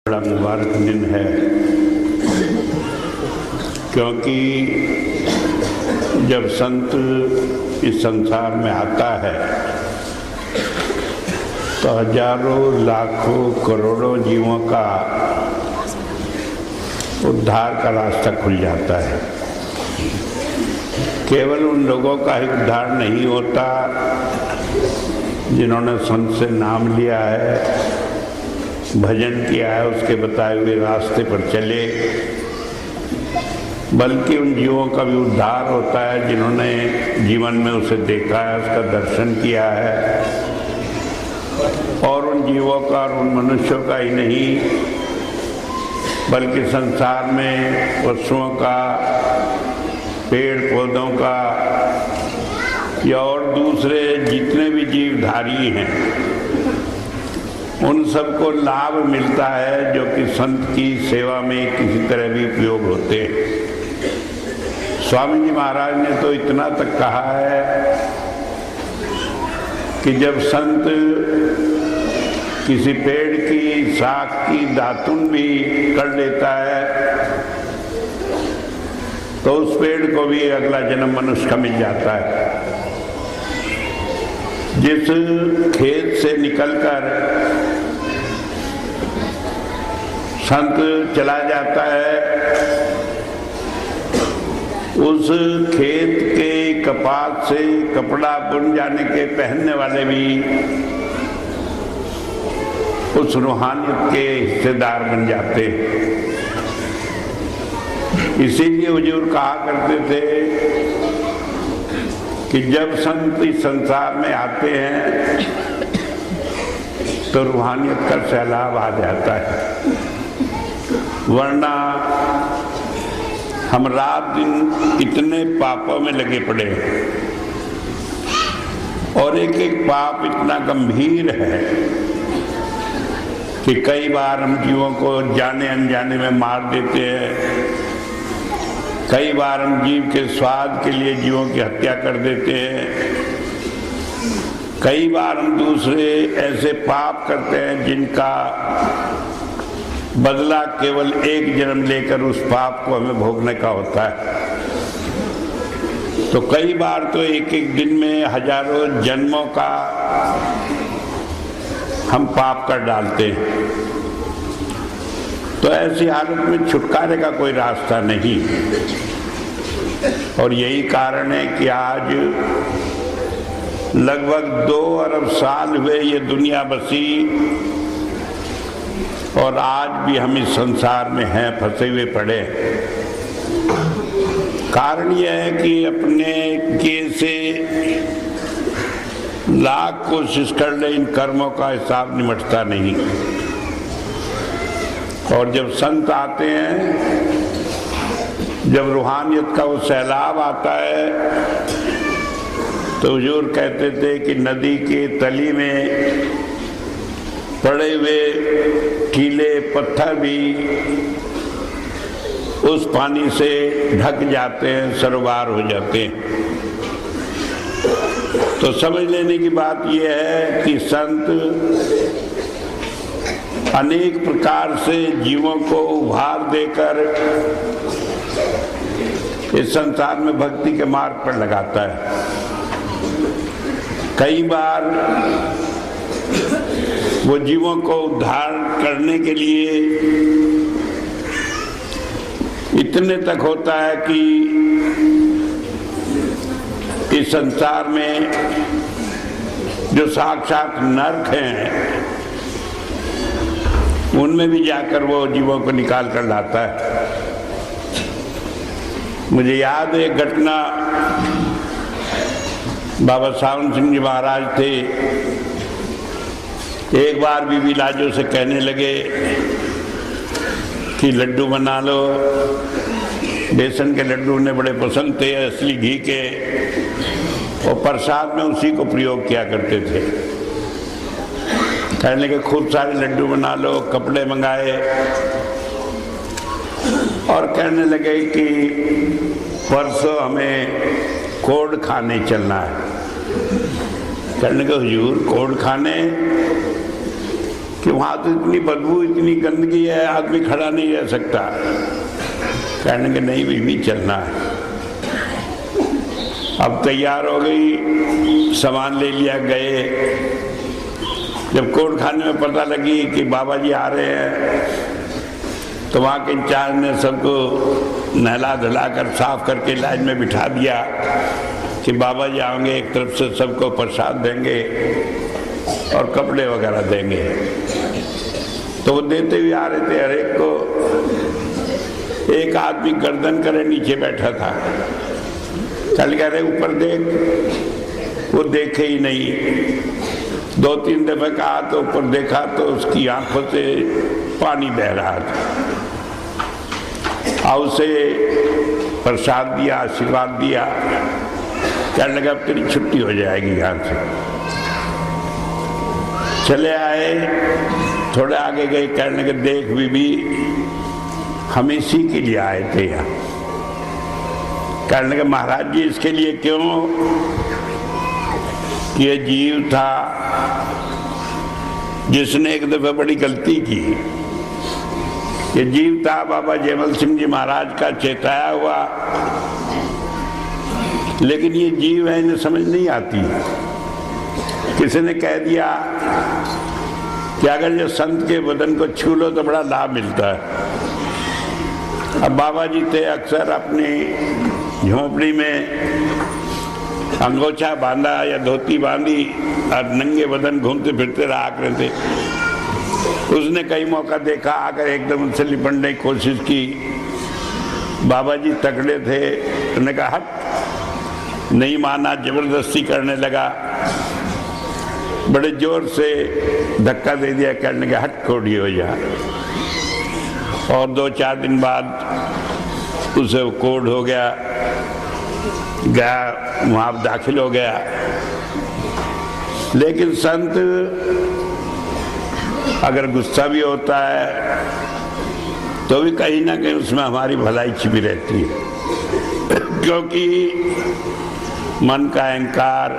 बड़ा मुबारक दिन है, क्योंकि जब संत इस संसार में आता है तो हजारों लाखों करोड़ों जीवों का उद्धार का रास्ता खुल जाता है। केवल उन लोगों का ही उद्धार नहीं होता जिन्होंने संत से नाम लिया है, भजन किया है, उसके बताए हुए रास्ते पर चले, बल्कि उन जीवों का भी उद्धार होता है जिन्होंने जीवन में उसे देखा है, उसका दर्शन किया है। और उन जीवों का और उन मनुष्यों का ही नहीं, बल्कि संसार में पशुओं का, पेड़ पौधों का या और दूसरे जितने भी जीवधारी हैं, उन सबको लाभ मिलता है जो कि संत की सेवा में किसी तरह भी उपयोग होते हैं। स्वामी जी महाराज ने तो इतना तक कहा है कि जब संत किसी पेड़ की शाख की दातुन भी कर लेता है तो उस पेड़ को भी अगला जन्म मनुष्य का मिल जाता है। जिस खेत से निकलकर संत चला जाता है, उस खेत के कपास से कपड़ा बुन जाने के पहनने वाले भी उस रूहानियत के हिस्सेदार बन जाते हैं। इसीलिए हुजूर कहा करते थे कि जब संत इस संसार में आते हैं तो रूहानियत का सैलाब आ जाता है, वरना हम रात दिन इतने पापों में लगे पड़े हैं और एक एक पाप इतना गंभीर है कि कई बार हम जीवों को जाने अनजाने में मार देते हैं, कई बार हम जीव के स्वाद के लिए जीवों की हत्या कर देते हैं, कई बार हम दूसरे ऐसे पाप करते हैं जिनका बदला केवल एक जन्म लेकर उस पाप को हमें भोगने का होता है। तो कई बार तो एक एक दिन में हजारों जन्मों का हम पाप कर डालते हैं। तो ऐसी हालत में छुटकारे का कोई रास्ता नहीं, और यही कारण है कि आज लगभग 2 अरब साल हुए ये दुनिया बसी और आज भी हम इस संसार में हैं, फंसे हुए पड़े। कारण यह है कि अपने किए से लाख कोशिश कर ले, इन कर्मों का हिसाब निमटता नहीं। और जब संत आते हैं, जब रूहानियत का वो सैलाब आता है, तो हुजूर कहते थे कि नदी के तली में पड़े हुए टीले पत्थर भी उस पानी से ढक जाते हैं, सरोवर हो जाते हैं। तो समझ लेने की बात यह है कि संत अनेक प्रकार से जीवों को उभार देकर इस संसार में भक्ति के मार्ग पर लगाता है। कई बार वो जीवों को उद्धार करने के लिए इतने तक होता है कि इस संसार में जो साक्षात नरक हैं उनमें भी जाकर वो जीवों को निकाल कर लाता है। मुझे याद है एक घटना, बाबा सावन सिंह जी महाराज थे, एक बार बीबी लाजो से कहने लगे कि लड्डू बना लो। बेसन के लड्डू उन्हें बड़े पसंद थे, असली घी के, और प्रसाद में उसी को प्रयोग किया करते थे। कहने लगे खूब सारे लड्डू बना लो, कपड़े मंगाए और कहने लगे कि परसों हमें कोढ़ खाने चलना है। कहने लगे हुजूर कोढ़ खाने कि वहां तो इतनी बदबू, इतनी गंदगी है, आदमी खड़ा नहीं रह सकता। कहने के नहीं बीवी चलना है। अब तैयार हो गई, सामान ले लिया, गए। जब कोर्ट खाने में पता लगी कि बाबा जी आ रहे हैं तो वहाँ के इंचार्ज ने सबको नहला धुला कर साफ करके लाइन में बिठा दिया कि बाबा जी आएंगे, एक तरफ से सबको प्रसाद देंगे और कपड़े वगैरह देंगे। तो वो देते हुए आ रहे थे, हर एक को। एक आदमी गर्दन करे नीचे बैठा था। चल कह रहे ऊपर देख, वो देखे ही नहीं। 2-3 दफे कहा तो ऊपर देखा तो उसकी आंखों से पानी बह रहा था। और उसे प्रसाद दिया, आशीर्वाद दिया। कहने लगा अब तेरी छुट्टी हो जाएगी यहाँ से। चले आए, थोड़े आगे गए, कहने लगे देख बीबी, हम इसी के लिए आए थे यहाँ। कहने लगे महाराज जी इसके लिए क्यों? कि ये जीव था जिसने एक दफा बड़ी गलती की। ये जीव था बाबा जयमल सिंह जी महाराज का चेताया हुआ, लेकिन ये जीव है, इन्हें समझ नहीं आती। किसी ने कह दिया कि अगर ये संत के बदन को छू लो तो बड़ा लाभ मिलता है। अब बाबा जी थे अक्सर अपनी झोंपड़ी में अंगोछा बांधा या धोती बांधी और नंगे बदन घूमते फिरते रहा करते थे। उसने कई मौका देखा, आकर एकदम उनसे लिपटने की कोशिश की। बाबा जी तगड़े थे, उन्होंने कहा हट, नहीं माना, जबरदस्ती करने लगा। बड़े जोर से धक्का दे दिया, कहने का हट खोड़ी हो जा। और 2-4 दिन बाद उसे कोड हो गया, वहां दाखिल हो गया। लेकिन संत अगर गुस्सा भी होता है तो भी कहीं ना कहीं उसमें हमारी भलाई छिपी रहती है। क्योंकि मन का अहंकार,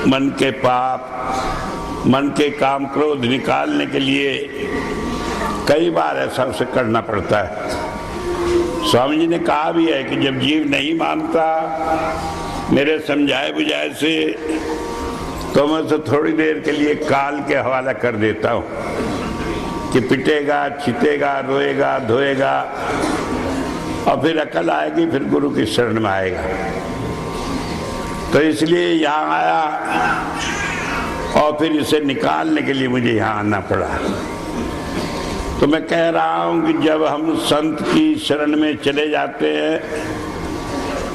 मन के पाप, मन के काम क्रोध निकालने के लिए कई बार ऐसा उसे करना पड़ता है। स्वामी जी ने कहा भी है कि जब जीव नहीं मानता मेरे समझाए बुझाए से, तो मैं उसे थोड़ी देर के लिए काल के हवाला कर देता हूँ कि पिटेगा, छितेगा, रोएगा, धोएगा, और फिर अकल आएगी, फिर गुरु की शरण में आएगा। तो इसलिए यहाँ आया और फिर इसे निकालने के लिए मुझे यहाँ आना पड़ा। तो मैं कह रहा हूं कि जब हम संत की शरण में चले जाते हैं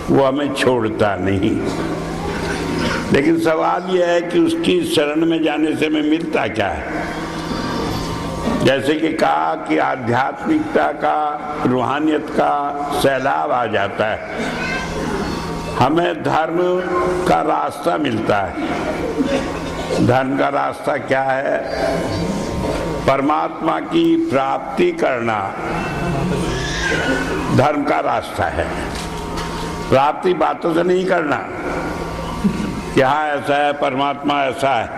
वो हमें छोड़ता नहीं। लेकिन सवाल यह है कि उसकी शरण में जाने से हमें मिलता क्या है। जैसे कि कहा कि आध्यात्मिकता का, रूहानियत का सैलाब आ जाता है, हमें धर्म का रास्ता मिलता है। धर्म का रास्ता क्या है? परमात्मा की प्राप्ति करना धर्म का रास्ता है। प्राप्ति बातों से नहीं करना कि हाँ ऐसा है, परमात्मा ऐसा है,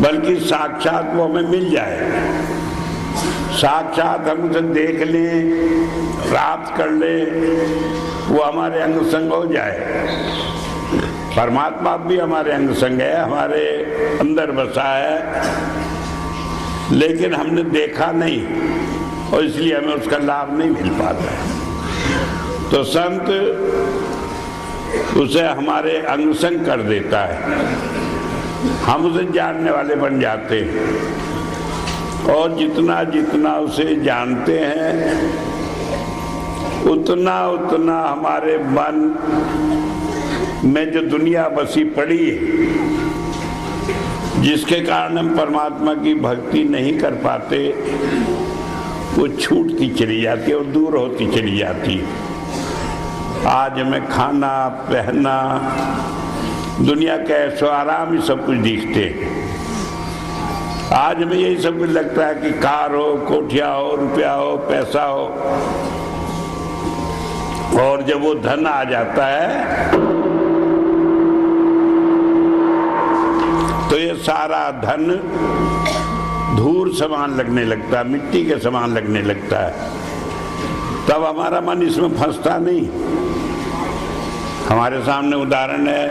बल्कि साक्षात वो हमें मिल जाए। साक्षात हम उसे देख लें, प्राप्त कर लें, वो हमारे अंग संग हो जाए। परमात्मा भी हमारे अंग संग है, हमारे अंदर बसा है, लेकिन हमने देखा नहीं और इसलिए हमें उसका लाभ नहीं मिल पाता है। तो संत उसे हमारे अंग संग कर देता है, हम उसे जानने वाले बन जाते हैं। और जितना जितना उसे जानते हैं उतना उतना हमारे मन में जो दुनिया बसी पड़ी है, जिसके कारण हम परमात्मा की भक्ति नहीं कर पाते, वो छूटती चली जाती है और दूर होती चली जाती है। आज हमें खाना पहनना, दुनिया के ऐशो आराम ही सब कुछ दिखते हैं। आज हमें यही सब कुछ लगता है कि कार हो, कोठिया हो, रुपया हो, पैसा हो, और जब वो धन आ जाता है तो ये सारा धन धूल समान लगने लगता है, मिट्टी के समान लगने लगता है। तब हमारा मन इसमें फंसता नहीं। हमारे सामने उदाहरण है,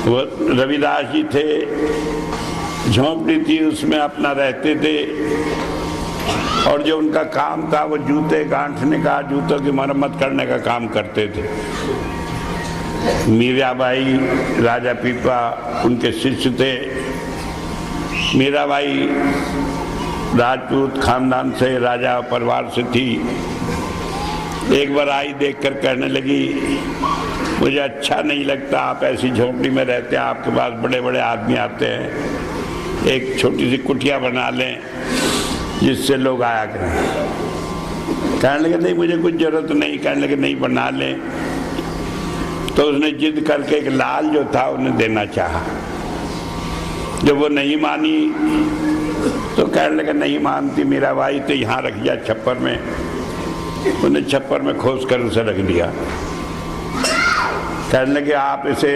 वो रविदास जी थे, झोंपड़ी थी, उसमें अपना रहते थे, और जो उनका काम था वो जूते गांठने का, जूतों की मरम्मत करने का काम करते थे। मीराबाई राजा पीपा उनके शिष्य थे। मीराबाई राजपूत खानदान से, राजा परिवार से थी। एक बार आई, देखकर कहने लगी, मुझे अच्छा नहीं लगता आप ऐसी झोंपड़ी में रहते हैं, आपके पास बड़े बड़े आदमी आते हैं, एक छोटी सी कुटिया बना लें जिससे लोग आया करें। कहने लगे नहीं, मुझे कुछ जरूरत नहीं। कहने लगे नहीं, बना लें। तो उसने जिद करके एक लाल जो था उन्हें देना चाहा। जब वो नहीं मानी तो कहने लगे नहीं मानती मीराबाई तो यहाँ रख दिया छप्पर में। उन्हें छप्पर में खोस कर उसे रख दिया। कहने लगे आप इसे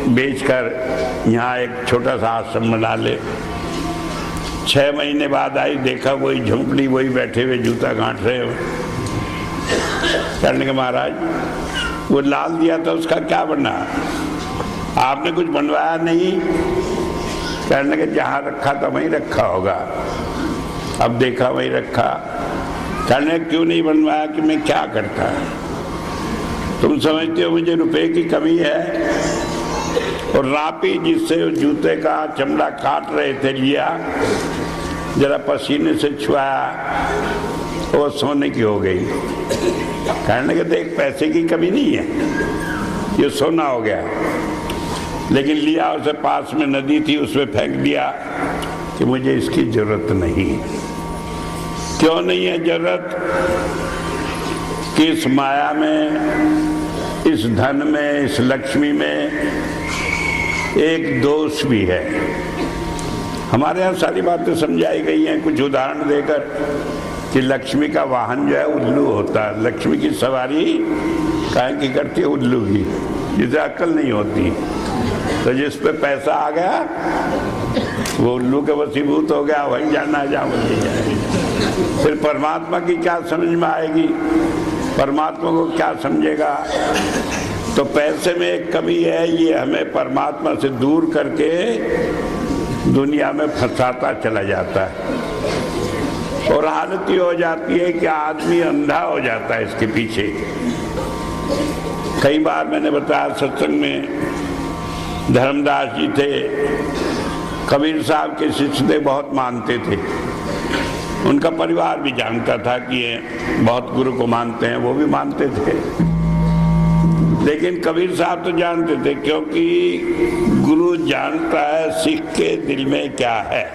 बेचकर यहाँ एक छोटा सा आश्रम बना ले। 6 महीने बाद आई, देखा वही झोंपड़ी, वही बैठे हुए जूता गांठ रहे हो। कहने लगे महाराज वो लाल दिया था उसका क्या बना, आपने कुछ बनवाया नहीं। कहने लगे जहाँ रखा था वहीं रखा होगा, अब देखा वहीं रखा। कहने लगे क्यों नहीं बनवाया कि मैं क्या करता, तुम समझते हो मुझे रुपए की कमी है। और रापी जिससे जूते का चमड़ा काट रहे थे लिया, जरा पसीने से छुआया, वो सोने की हो गई। कहने लगे देख पैसे की कमी नहीं है, ये सोना हो गया। लेकिन लिया, उसे पास में नदी थी उसमें फेंक दिया कि मुझे इसकी जरूरत नहीं। क्यों नहीं है जरूरत कि इस माया में, इस धन में, इस लक्ष्मी में एक दोष भी है। हमारे यहाँ सारी बातें समझाई गई हैं कुछ उदाहरण देकर कि लक्ष्मी का वाहन जो है उल्लू होता है। लक्ष्मी की सवारी काहे की करती है, उल्लू की, जिसे अक्ल नहीं होती। तो जिस पे पैसा आ गया वो उल्लू के वसीभूत हो गया, वहीं जाना जहाँ वहीं जाए। फिर परमात्मा की क्या समझ में आएगी, परमात्मा को क्या समझेगा। तो पैसे में एक कमी है, ये हमें परमात्मा से दूर करके दुनिया में फंसाता चला जाता है। और हालत ये हो जाती है कि आदमी अंधा हो जाता है इसके पीछे। कई बार मैंने बताया सत्संग में, धर्मदास जी थे, कबीर साहब के शिष्य थे, बहुत मानते थे। उनका परिवार भी जानता था कि ये बहुत गुरु को मानते हैं, वो भी मानते थे। लेकिन कबीर साहब तो जानते थे, क्योंकि गुरु जानता है सिख के दिल में क्या है,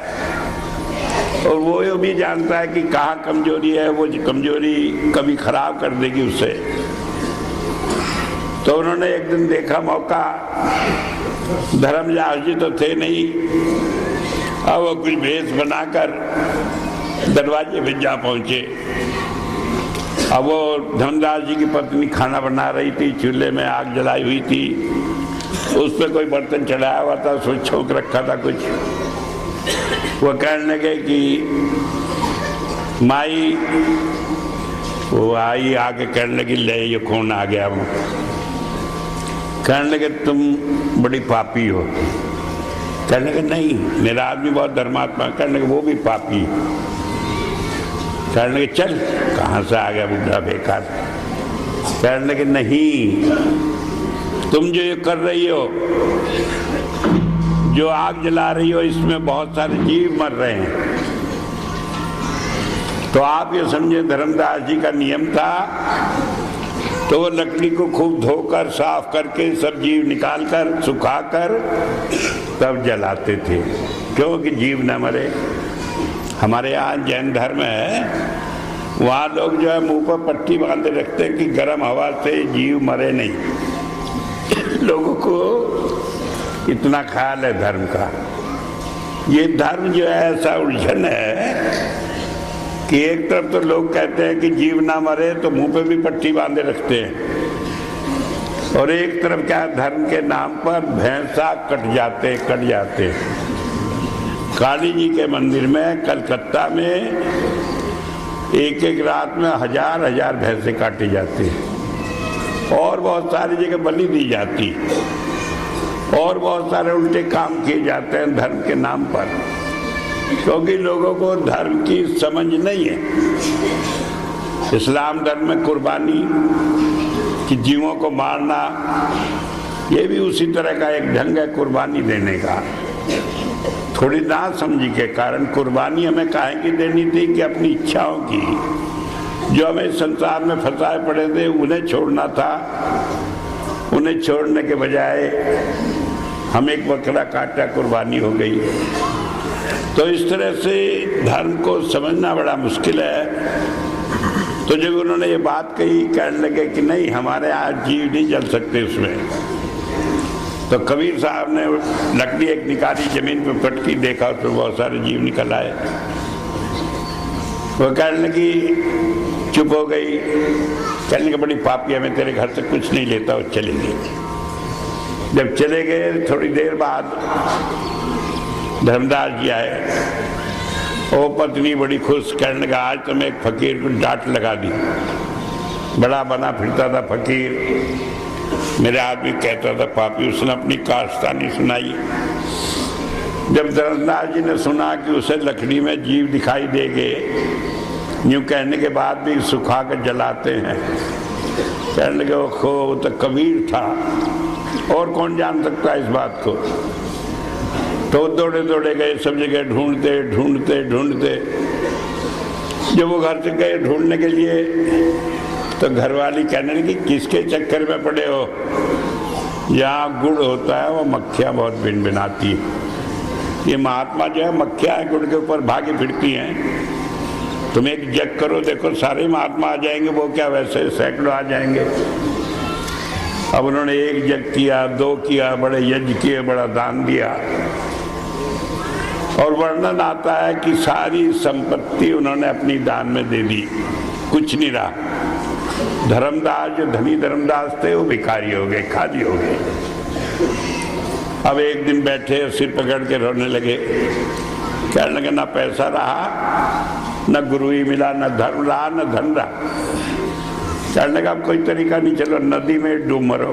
और वो ये भी जानता है कि कहाँ कमजोरी है, वो कमजोरी कभी खराब कर देगी उससे। तो उन्होंने एक दिन देखा मौका, धर्मदास जी तो थे नहीं, अब वो कुछ भेष बनाकर दरवाजे पे जा पहुंचे। अब वो धर्मदास जी की पत्नी खाना बना रही थी, चूल्हे में आग जलाई हुई थी, उस पर कोई बर्तन चढ़ाया हुआ था, उसमें छोंक रखा था कुछ। वो कहने लगे कि माई, वो आई आके कहने लगी ले ये कौन आ गया। वो कहने लगे तुम बड़ी पापी हो। कहने लगे नहीं, मेरा आदमी बहुत धर्मात्मा। कहने लगे वो भी पापी। कहने लगे चल, कहाँ से आ गया बुढ़ा बेकार। कहने लगे नहीं, तुम जो ये कर रही हो, जो आग जला रही हो, इसमें बहुत सारे जीव मर रहे हैं। तो आप ये समझे धर्मदास जी का नियम था, तो वो लकड़ी को खूब धोकर साफ करके सब जीव निकालकर सुखाकर तब जलाते थे, क्योंकि जीव न मरे। हमारे यहाँ जैन धर्म है, वहाँ लोग जो है मुंह पर पट्टी बांधे रखते हैं कि गर्म हवा से जीव मरे नहीं। लोगों को इतना ख्याल है धर्म का। ये धर्म जो है ऐसा उलझन है कि एक तरफ तो लोग कहते हैं कि जीव ना मरे तो मुंह पे भी पट्टी बांधे रखते हैं, और एक तरफ क्या धर्म के नाम पर भैंसा कट जाते। काली जी के मंदिर में कलकत्ता में एक एक रात में हजार हजार भैंसे काटे जाते हैं और बहुत सारी जगह बलि दी जाती और बहुत सारे उल्टे काम किए जाते हैं धर्म के नाम पर, क्योंकि लोगों को धर्म की समझ नहीं है। इस्लाम धर्म में कुर्बानी कि जीवों को मारना ये भी उसी तरह का एक ढंग है कुर्बानी देने का। थोड़ी ना समझी के कारण कुर्बानी हमें काहे की देनी थी कि अपनी इच्छाओं की, जो हमें संसार में फंसाए पड़े थे उन्हें छोड़ना था। उन्हें छोड़ने के बजाय हम एक बकरा काटा, कुर्बानी हो गई। तो इस तरह से धर्म को समझना बड़ा मुश्किल है। तो जब उन्होंने ये बात कही, कहने लगे कि नहीं हमारे यहाँ जीव नहीं जल सकते उसमें। तो कबीर साहब ने लकड़ी एक निकाली, जमीन पे पटकी, देखा उसमें बहुत सारे जीव निकल आए। वो कहने लगी, चुप हो गई, कहने लगी बड़ी पापी है, मैं तेरे घर से कुछ नहीं लेता। और चले गए। जब चले गए थोड़ी देर बाद धर्मदास जी आए। वो पत्नी बड़ी खुश, कहने लगा आज तो मैं एक फकीर को डांट लगा दी। बड़ा बना फिरता था फकीर, मेरे आदमी कहता था पापी। उसने अपनी कारस्तानी सुनाई। जब धर्मदास जी ने सुना कि उसे लकड़ी में जीव दिखाई देंगे, यूँ कहने के बाद भी सुखा कर जलाते हैं, कहने लगे वो तो कबीर था, और कौन जान सकता है इस बात को। तो दौड़े दौड़े गए, सब जगह ढूंढते ढूंढते ढूंढते। जब वो घर से गए ढूंढने के लिए तो घरवाली कहने लगी किसके चक्कर में पड़े हो, यहाँ गुड़ होता है वो मक्खियाँ बहुत भिन भिनाती है। ये महात्मा जो है मक्खियाँ गुड़ के ऊपर भागी फिरती हैं। तुम एक जग करो, देखो सारे महात्मा आ जाएंगे। वो क्या वैसे सैकड़ों आ जाएंगे। अब उन्होंने एक जग किया, दो किया, बड़े यज्ञ किए, बड़ा दान दिया। और वर्णन आता है कि सारी संपत्ति उन्होंने अपनी दान में दे दी, कुछ नहीं रहा। धर्मदास जो धनी धर्मदास थे वो भिखारी हो गए, खाली हो गए। अब एक दिन बैठे सिर पकड़ के रोने लगे, कहने लगे ना पैसा रहा, न गुरु ही मिला, न धर्म रहा, न धन रहा। कहने लगा अब कोई तरीका नहीं, चलो नदी में डूब मरो।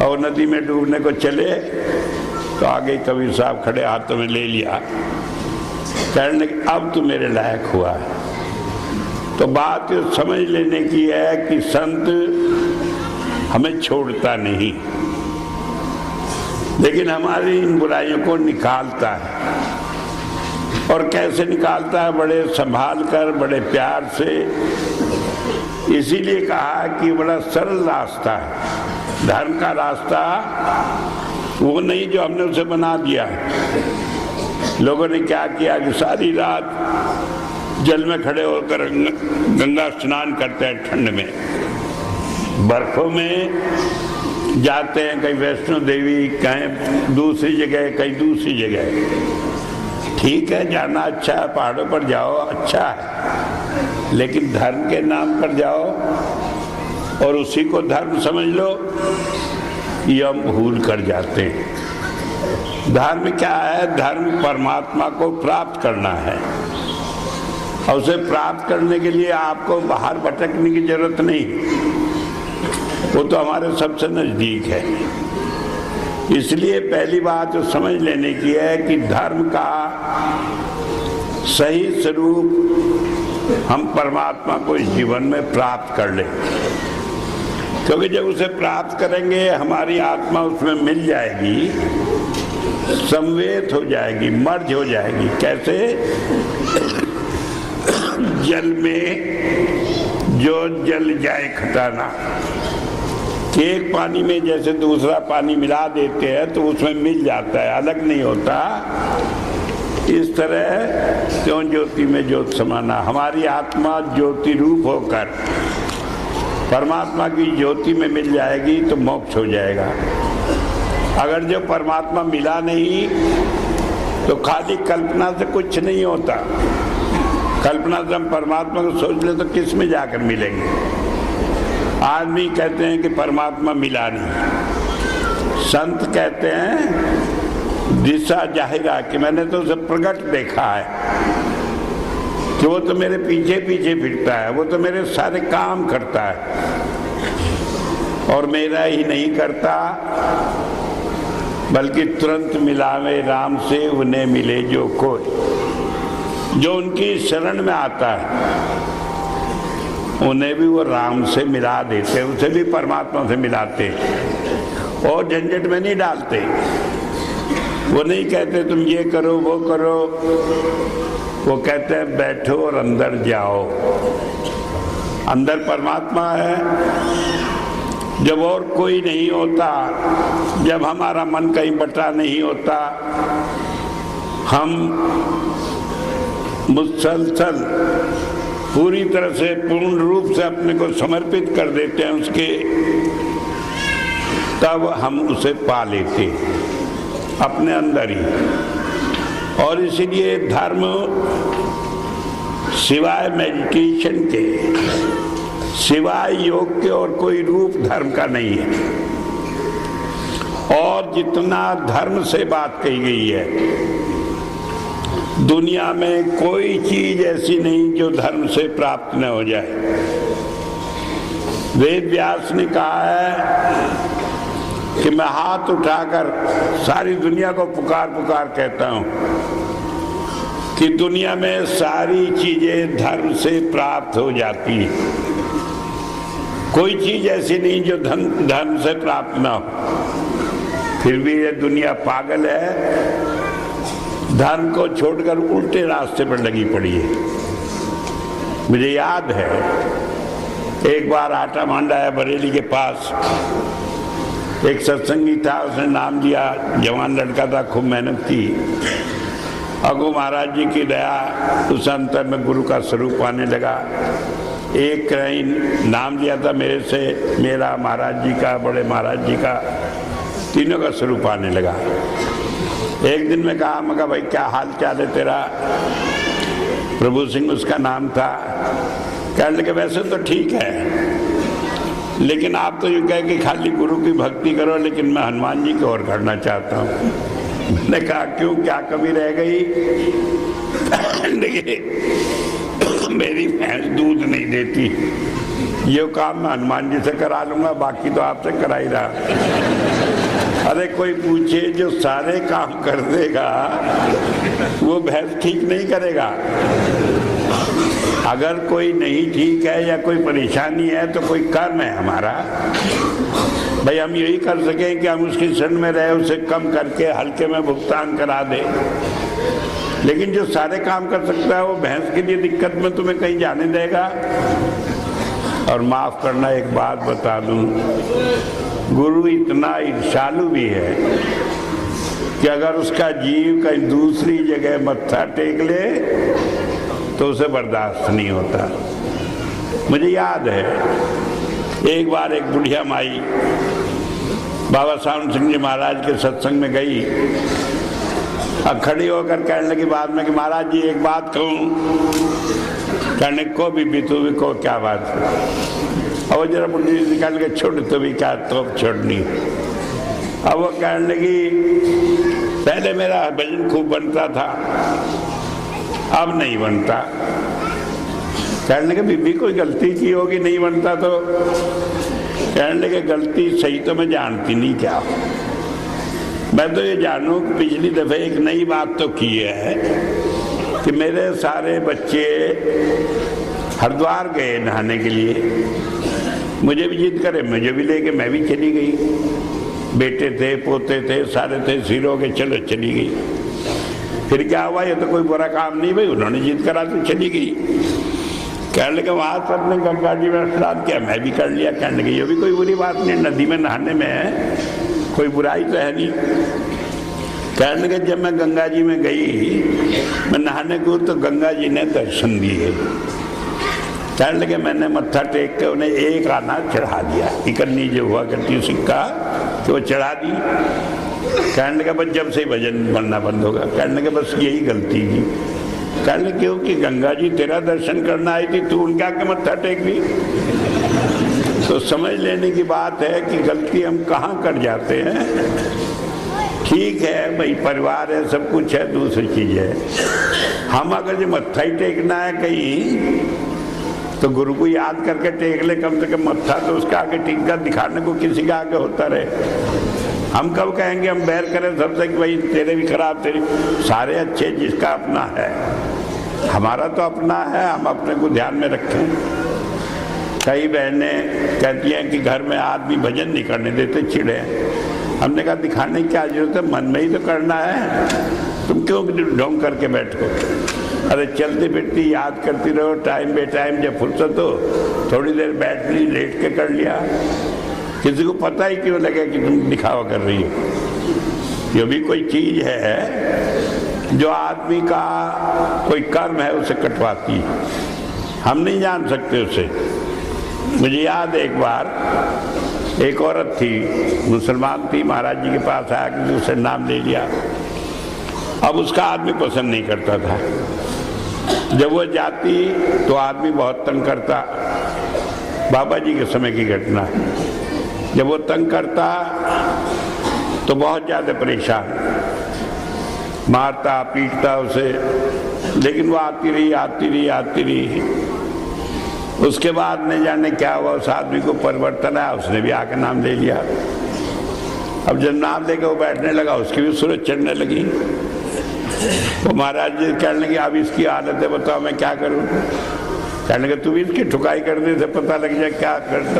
और नदी में डूबने को चले तो आगे कबीर साहब खड़े हाथों में ले लिया। कहने लगे अब तो मेरे लायक हुआ है। तो बात समझ लेने की है कि संत हमें छोड़ता नहीं, लेकिन हमारी इन बुराइयों को निकालता है। और कैसे निकालता है? बड़े संभाल कर, बड़े प्यार से। इसीलिए कहा कि बड़ा सरल रास्ता है धर्म का रास्ता, वो नहीं जो हमने उसे बना दिया। लोगों ने क्या किया कि सारी रात जल में खड़े होकर गंगा स्नान करते हैं ठंड में, बर्फों में जाते हैं, कहीं वैष्णो देवी, कहीं दूसरी जगह, कहीं दूसरी जगह। ठीक है, जाना अच्छा है, पहाड़ों पर जाओ अच्छा है, लेकिन धर्म के नाम पर जाओ और उसी को धर्म समझ लो, ये हम भूल कर जाते हैं। धर्म क्या है? धर्म परमात्मा को प्राप्त करना है, और उसे प्राप्त करने के लिए आपको बाहर भटकने की जरूरत नहीं, वो तो हमारे सबसे नजदीक है। इसलिए पहली बात जो समझ लेने की है कि धर्म का सही स्वरूप हम परमात्मा को इस जीवन में प्राप्त कर लें, क्योंकि जब उसे प्राप्त करेंगे हमारी आत्मा उसमें मिल जाएगी, संवेद हो जाएगी, मर्ज हो जाएगी। कैसे? जल में जो जल जाए खटाना, कि एक पानी में जैसे दूसरा पानी मिला देते हैं तो उसमें मिल जाता है, अलग नहीं होता। इस तरह क्यों ज्योति में ज्योत समाना, हमारी आत्मा ज्योति रूप होकर परमात्मा की ज्योति में मिल जाएगी तो मोक्ष हो जाएगा। अगर जो परमात्मा मिला नहीं तो खाली कल्पना से कुछ नहीं होता। कल्पना से हम परमात्मा को सोच ले तो किस में जाकर मिलेंगे? आदमी कहते हैं कि परमात्मा मिला नहीं, संत कहते हैं दिशा जाहिरा कि मैंने तो उसे प्रकट देखा है कि वो तो मेरे पीछे पीछे फिरता है, वो तो मेरे सारे काम करता है और मेरा ही नहीं करता, बल्कि तुरंत मिलावे राम से उन्हें मिले जो कोई। जो उनकी शरण में आता है उन्हें भी वो राम से मिला देते, उसे भी परमात्मा से मिलाते और झंझट में नहीं डालते। वो नहीं कहते तुम ये करो वो करो, वो कहते हैं बैठो और अंदर जाओ। अंदर परमात्मा है। जब और कोई नहीं होता, जब हमारा मन कहीं बटा नहीं होता, हम मुसलसल पूरी तरह से पूर्ण रूप से अपने को समर्पित कर देते हैं उसके, तब हम उसे पा लेते अपने अंदर ही। और इसीलिए धर्म सिवाय मेडिटेशन के, सिवाय योग के और कोई रूप धर्म का नहीं है। और जितना धर्म से बात कही गई है, दुनिया में कोई चीज ऐसी नहीं जो धर्म से प्राप्त न हो जाए। वेद व्यास ने कहा है कि मैं हाथ उठाकर सारी दुनिया को पुकार पुकार कहता हूं कि दुनिया में सारी चीजें धर्म से प्राप्त हो जाती है। कोई चीज ऐसी नहीं जो धर्म से प्राप्त ना हो। फिर भी ये दुनिया पागल है, धर्म को छोड़कर उल्टे रास्ते पर लगी पड़ी है। मुझे याद है एक बार आटा मांडा है बरेली के पास, एक सत्संगी था, उसने नाम लिया, जवान लड़का था, खूब मेहनत की। अगो महाराज जी की दया, उस अंतर में गुरु का स्वरूप आने लगा। एक कहीं नाम लिया था मेरे से, मेरा, महाराज जी का, बड़े महाराज जी का, तीनों का स्वरूप आने लगा। एक दिन में कहा, मैं कहा भाई क्या हाल चाल है तेरा? प्रभु सिंह उसका नाम था। कहने लगे वैसे तो ठीक है, लेकिन आप तो यूँ कहे कि खाली गुरु की भक्ति करो, लेकिन मैं हनुमान जी की ओर करना चाहता हूँ। मैंने कहा क्यों, क्या कमी रह गई? मेरी भैंस दूध नहीं देती, ये काम मैं हनुमान जी से करा लूंगा, बाकी तो आपसे करा ही रहा। अरे कोई पूछे जो सारे काम कर देगा वो भैंस ठीक नहीं करेगा। अगर कोई नहीं ठीक है या कोई परेशानी है तो कोई कर्म है हमारा। भाई हम यही कर सकें कि हम उसकी शरण में रहे, उसे कम करके हल्के में भुगतान करा दे, लेकिन जो सारे काम कर सकता है वो भैंस के लिए दिक्कत में तुम्हें कहीं जाने देगा? और माफ करना, एक बात बता दूं, गुरु इतना ईर्ष्यालु भी है कि अगर उसका जीव कहीं दूसरी जगह मत्था टेक ले तो उसे बर्दाश्त नहीं होता। मुझे याद है एक बार एक बुढ़िया माई बाबा सावन सिंह जी महाराज के सत्संग में गई, खड़ी होकर कहने लगी बाद में कि महाराज जी एक बात कहूँ। कहने को भी तू भी को, क्या बात है? अब वो जरा बुढ़ी निकाल के छोड़, तो भी क्या तो छोड़नी। अब वो कहने लगी पहले मेरा भजन खूब बनता था, अब नहीं बनता। कहने लगे बीबी कोई गलती की होगी नहीं बनता तो? कहने लगे गलती सही तो मैं जानती नहीं क्या। मैं तो ये जानूं कि पिछली दफे एक नई बात तो की है कि मेरे सारे बच्चे हरिद्वार गए नहाने के लिए, मुझे भी जिद करे, मुझे भी लेके मैं भी चली गई। बेटे थे, पोते थे, सारे थे, सिरों के, चलो चली गई। फिर क्या हुआ, ये तो कोई बुरा काम नहीं भाई, उन्होंने जिद करा तो चली गई। कहने लगे वहां पर ने गंगा जी में स्नान किया, मैं भी कर लिया। कहने लगे ये भी कोई बुरी बात नहीं, नदी में नहाने में कोई बुराई तो है नहीं। कहने लगे जब मैं गंगा जी में गई, मैं नहाने को तो गंगा जी ने दर्शन दिए। कहने लगे मैंने मत्था टेक के उन्हें एक आना चढ़ा दिया, इकन्नी जो हुआ करती सिक्का तो वो चढ़ा दी। कहने लगे बस जब से ही भजन बनना बंद होगा। कहने लगे बस यही गलती की। कहने लगे क्योंकि गंगा जी तेरा दर्शन करना आई थी, तू उनके आके मत्था टेक ली। तो समझ लेने की बात है कि गलती हम कहाँ कर जाते हैं कि ठीक है भाई, परिवार है, सब कुछ है, दूसरी चीज है हम अगर जो मत्था ही टेकना है कहीं, तो गुरु को याद करके टेक ले कम से कम मत्था, तो उसका आगे टीका दिखाने को किसी का आगे होता रहे। हम कब कहेंगे हम बैर करें सबसे कि भाई तेरे भी खराब, तेरे सारे अच्छे, जिसका अपना है, हमारा तो अपना है, हम अपने को ध्यान में रखें। कई बहनें कहती हैं कि घर में आदमी भजन नहीं करने देते, चिड़े। हमने कहा दिखाने की क्या जरूरत है, मन में ही तो करना है, तुम क्यों ढोंग करके बैठो। अरे चलती फिरती याद करती रहो, टाइम बे टाइम जब फुर्सत हो थोड़ी देर बैठ ली, लेट के कर लिया, किसी को पता ही क्यों लगे कि तुम दिखावा कर रही हो। ये भी कोई चीज है जो आदमी का कोई कर्म है, उसे कटवाती है, हम नहीं जान सकते उसे। मुझे याद है एक बार एक औरत थी, मुसलमान थी, महाराज जी के पास आया कि दूसरे नाम ले लिया। अब उसका आदमी पसंद नहीं करता था, जब वो जाती तो आदमी बहुत तंग करता। बाबा जी के समय की घटना, जब वो तंग करता तो बहुत ज़्यादा परेशान, मारता पीटता उसे, लेकिन वो आती रही आती रही आती रही। उसके बाद न जाने क्या हुआ, उस आदमी को परिवर्तन आया, उसने भी आके नाम ले लिया। अब जब नाम लेकर वो बैठने लगा, उसकी भी सूरत चढ़ने लगी। तो महाराज जी कहने लगे अब इसकी हालत है, बताओ मैं क्या करूं। कहने लगे तू भी इसकी ठुकाई करने से पता लग जाए क्या करता।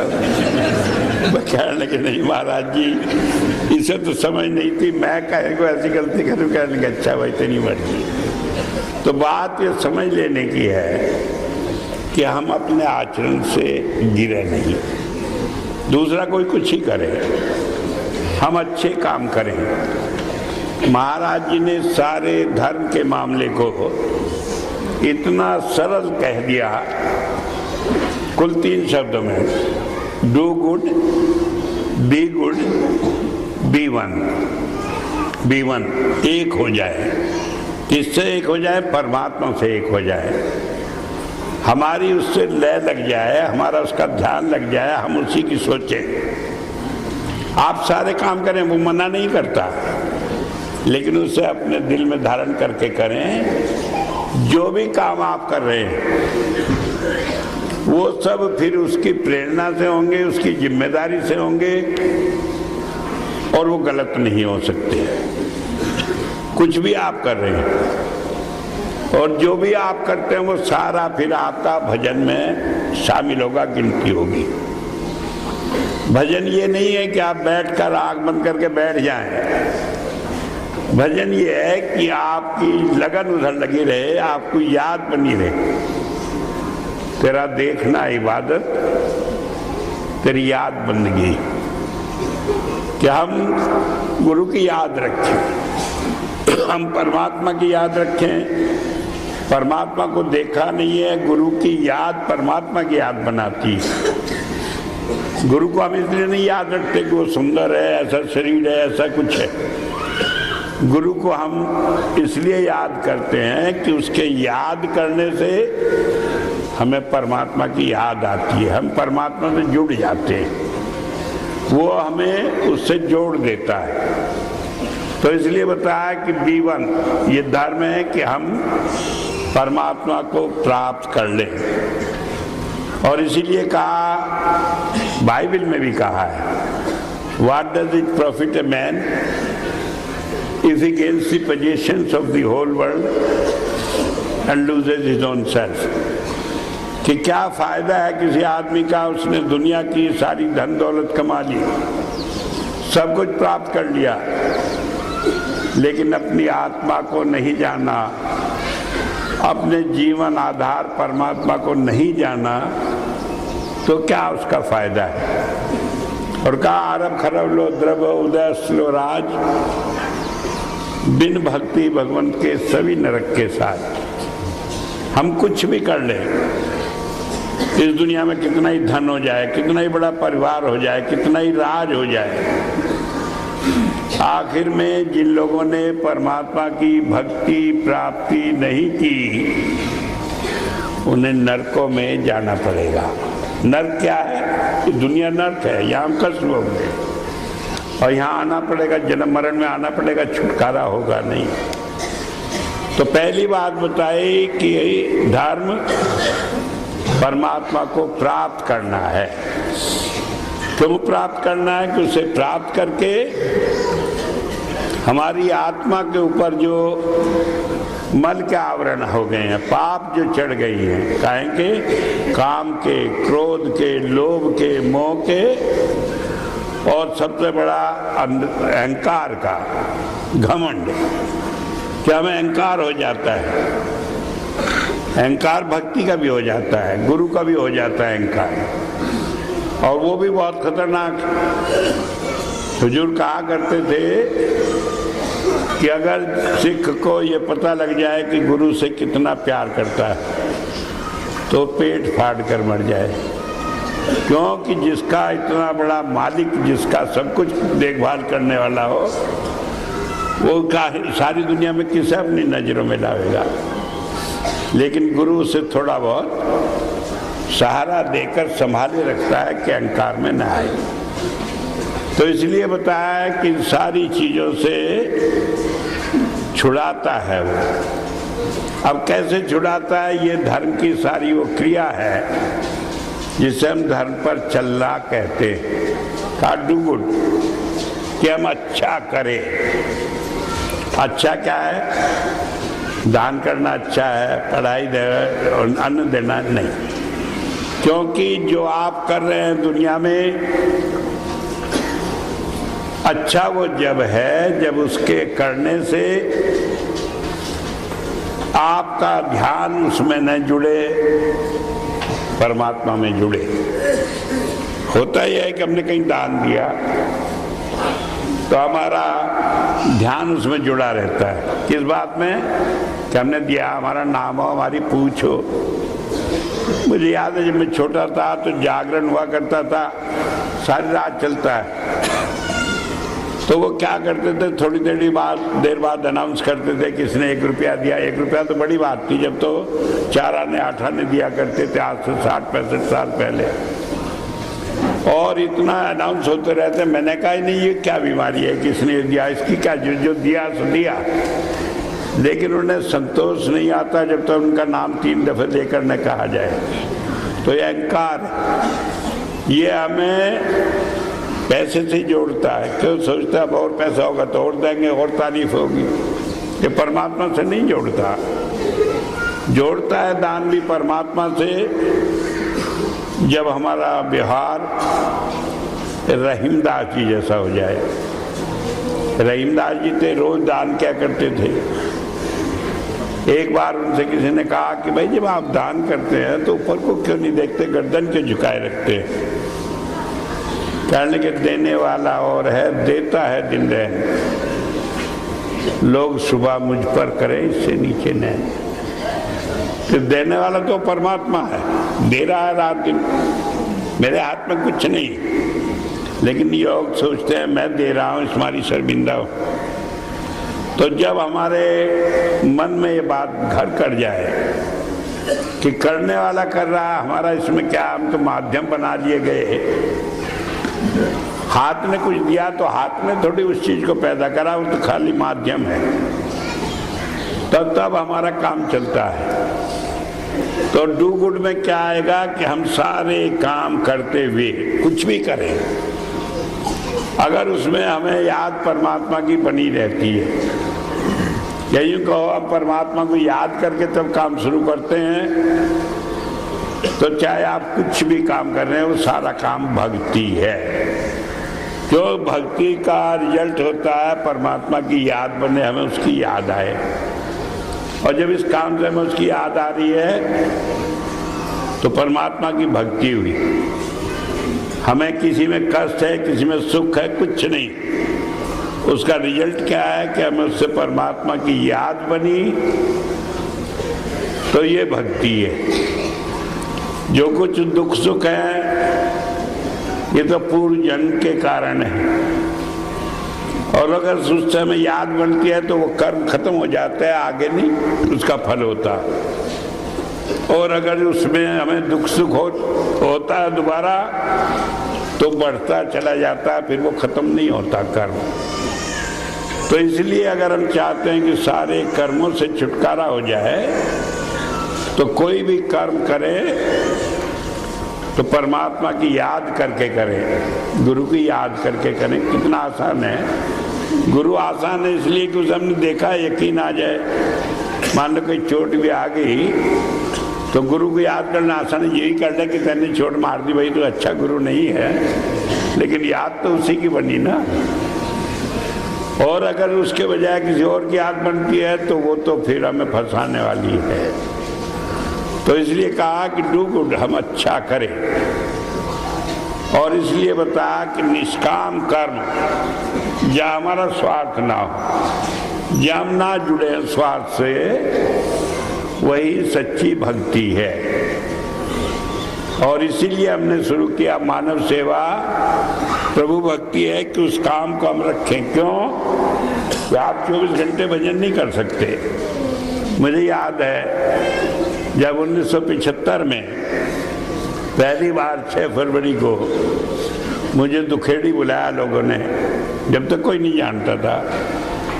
कहने लगे नहीं महाराज जी, इसे तो समझ नहीं थी, मैं कहे को ऐसी गलती करूं। कहने लगे अच्छा भाई तेरी मर्जी। तो बात ये समझ लेने की है कि हम अपने आचरण से गिरे नहीं, दूसरा कोई कुछ ही करे, हम अच्छे काम करें। महाराज जी ने सारे धर्म के मामले को इतना सरल कह दिया, कुल 3 शब्दों में, do good, be good, be one. Be one, एक हो जाए। किससे एक हो जाए? परमात्मा से एक हो जाए, हमारी उससे लय लग जाए, हमारा उसका ध्यान लग जाए, हम उसी की सोचें। आप सारे काम करें, वो मना नहीं करता, लेकिन उसे अपने दिल में धारण करके करें। जो भी काम आप कर रहे हैं वो सब फिर उसकी प्रेरणा से होंगे, उसकी जिम्मेदारी से होंगे, और वो गलत नहीं हो सकते। कुछ भी आप कर रहे हैं और जो भी आप करते हैं वो सारा फिर आपका भजन में शामिल होगा, गिनती होगी। भजन ये नहीं है कि आप बैठकर आंख बंद करके बैठ जाएं। भजन ये है कि आपकी लगन उधर लगी रहे, आपको याद बनी रहे। तेरा देखना इबादत, तेरी याद बंदगी, कि हम गुरु की याद रखें, हम परमात्मा की याद रखें। परमात्मा को देखा नहीं है, गुरु की याद परमात्मा की याद बनाती है। गुरु को हम इसलिए नहीं याद रखते कि वो सुंदर है, ऐसा शरीर है, ऐसा कुछ है। गुरु को हम इसलिए याद करते हैं कि उसके याद करने से हमें परमात्मा की याद आती है, हम परमात्मा से जुड़ जाते हैं, वो हमें उससे जोड़ देता है। तो इसलिए बताया कि B1 ये धर्म है कि हम परमात्मा को प्राप्त कर लें। और इसीलिए कहा, बाइबल में भी कहा है, what does it profit a man if he gains the possessions of the whole world and loses his own self। कि क्या फायदा है किसी आदमी का, उसने दुनिया की सारी धन दौलत कमा ली, सब कुछ प्राप्त कर लिया, लेकिन अपनी आत्मा को नहीं जाना, अपने जीवन आधार परमात्मा को नहीं जाना, तो क्या उसका फायदा है। और कहा, अरब खरब लो द्रव उदय स्लो राज, बिन भक्ति भगवंत के सभी नरक के साथ। हम कुछ भी कर लें, इस दुनिया में कितना ही धन हो जाए, कितना ही बड़ा परिवार हो जाए, कितना ही राज हो जाए, आखिर में जिन लोगों ने परमात्मा की भक्ति प्राप्ति नहीं की, उन्हें नरकों में जाना पड़ेगा। नर्क क्या है? दुनिया नर्क है, यहाँ हम कष्ट होंगे। और यहाँ आना पड़ेगा, जन्म मरण में आना पड़ेगा, छुटकारा होगा नहीं। तो पहली बात बताई कि धर्म परमात्मा को प्राप्त करना है। क्यों प्राप्त करना है? कि उसे प्राप्त करके हमारी आत्मा के ऊपर जो मल के आवरण हो गए हैं, पाप जो चढ़ गई हैं, काहे के? काम के, क्रोध के, लोभ के, मोह के, और सबसे बड़ा अहंकार का, घमंड। क्या हमें अहंकार हो जाता है? अहंकार भक्ति का भी हो जाता है, गुरु का भी हो जाता है अहंकार, और वो भी बहुत खतरनाक। हुजूर कहा करते थे कि अगर सिख को ये पता लग जाए कि गुरु से कितना प्यार करता है तो पेट फाड़ कर मर जाए। क्योंकि जिसका इतना बड़ा मालिक, जिसका सब कुछ देखभाल करने वाला हो, वो सारी दुनिया में किसे अपनी नजरों में लाएगा। लेकिन गुरु उसे थोड़ा बहुत सहारा देकर संभाले रखता है कि अहंकार में न आए। तो इसलिए बताया है कि सारी चीजों से छुड़ाता है वो। अब कैसे छुड़ाता है? ये धर्म की सारी वो क्रिया है जिसे हम धर्म पर चलना कहते हैं, डू गुड, कि हम अच्छा करें। अच्छा क्या है? दान करना अच्छा है, पढ़ाई देना और अन्न देना नहीं। क्योंकि जो आप कर रहे हैं दुनिया में, अच्छा वो जब है जब उसके करने से आपका ध्यान उसमें न जुड़े, परमात्मा में जुड़े। होता यह है कि हमने कहीं दान दिया तो हमारा ध्यान उसमें जुड़ा रहता है। किस बात में? कि हमने दिया, हमारा नाम हो, हमारी पूछ हो। मुझे याद है जब मैं छोटा था तो जागरण हुआ करता था, सारी रात चलता है। तो वो क्या करते थे, थोड़ी देर बाद अनाउंस करते थे किसने 1 रुपया दिया। 1 रुपया तो बड़ी बात थी, जब तो 4 आने 8 आने दिया करते थे, आज से 60-65 साल पहले। और इतना अनाउंस होते रहते। मैंने कहा नहीं, ये क्या बीमारी है, किसने दिया, इसकी क्या, जो दिया सो दिया। लेकिन उन्हें संतोष नहीं आता जब तक तो उनका नाम 3 दफे लेकर न कहा जाए। तो ये अहंकार, ये हमें पैसे से जोड़ता है। क्यों? सोचता है और पैसा होगा तो और देंगे, और तारीफ होगी। ये परमात्मा से नहीं जोड़ता। जोड़ता है दान भी परमात्मा से जब हमारा व्यवहार रहीमदास जी जैसा हो जाए। रहीमदास जी थे, रोज दान क्या करते थे। एक बार उनसे किसी ने कहा कि भाई जब आप दान करते हैं तो ऊपर को क्यों नहीं देखते, गर्दन क्यों झुकाए रखते हैं? कहने के देने वाला और है, देता है दिन रहन। लोग सुबह मुझ पर करें, इससे नीचे नहीं। तो देने वाला तो परमात्मा है, दे रहा है रात दिन, मेरे हाथ में कुछ नहीं। लेकिन लोग सोचते हैं मैं दे रहा हूँ, तुम्हारी शर्मिंदा हो। तो जब हमारे मन में ये बात घर कर जाए कि करने वाला कर रहा है, हमारा इसमें क्या, हम तो माध्यम बना लिए गए। हाथ ने कुछ दिया तो हाथ में थोड़ी उस चीज को पैदा करा, वो तो खाली माध्यम है। तब हमारा काम चलता है। तो डू गुड में क्या आएगा कि हम सारे काम करते हुए कुछ भी करें, अगर उसमें हमें याद परमात्मा की बनी रहती है। यही कहो, हम परमात्मा को याद करके तब काम शुरू करते हैं तो चाहे आप कुछ भी काम कर रहे हैं, वो सारा काम भक्ति है। जो भक्ति का रिजल्ट होता है परमात्मा की याद बने, हमें उसकी याद आए। और जब इस काम से हमें उसकी याद आ रही है तो परमात्मा की भक्ति हुई। हमें किसी में कष्ट है, किसी में सुख है, कुछ नहीं, उसका रिजल्ट क्या है कि हमें उससे परमात्मा की याद बनी। तो ये भक्ति है। जो कुछ दुख सुख है ये तो पूर्व जन्म के कारण है, और अगर उस समय याद बनती है तो वो कर्म खत्म हो जाता है, आगे नहीं उसका फल होता। और अगर उसमें हमें दुख सुख होता है दोबारा, तो बढ़ता चला जाता, फिर वो खत्म नहीं होता कर्म। तो इसलिए अगर हम चाहते हैं कि सारे कर्मों से छुटकारा हो जाए, तो कोई भी कर्म करे तो परमात्मा की याद करके करें, गुरु की याद करके करें। कितना आसान है। गुरु आसान है इसलिए कि उसे हमने देखा, यकीन आ जाए। मान लो कोई चोट भी आ गई तो गुरु को याद करना आसान है। यही करना कि तेने चोट मार दी भाई तो अच्छा गुरु नहीं है, लेकिन याद तो उसी की बनी ना। और अगर उसके बजाय किसी और की याद बनती है तो वो तो फिर हमें फंसाने वाली है। तो इसलिए कहा कि डू गुड, हम अच्छा करें। और इसलिए बताया कि निष्काम कर्म जहाँ हमारा स्वार्थ ना हो, जहाँ हम ना जुड़े हैं स्वार्थ से, वही सच्ची भक्ति है। और इसीलिए हमने शुरू किया मानव सेवा। प्रभु भक्ति है कि उस काम को हम रखें। क्यों कि आप 24 घंटे भजन नहीं कर सकते। मुझे याद है जब 1975 में पहली बार 6 फरवरी को मुझे दुखेड़ी बुलाया लोगों ने, जब तक कोई नहीं जानता था,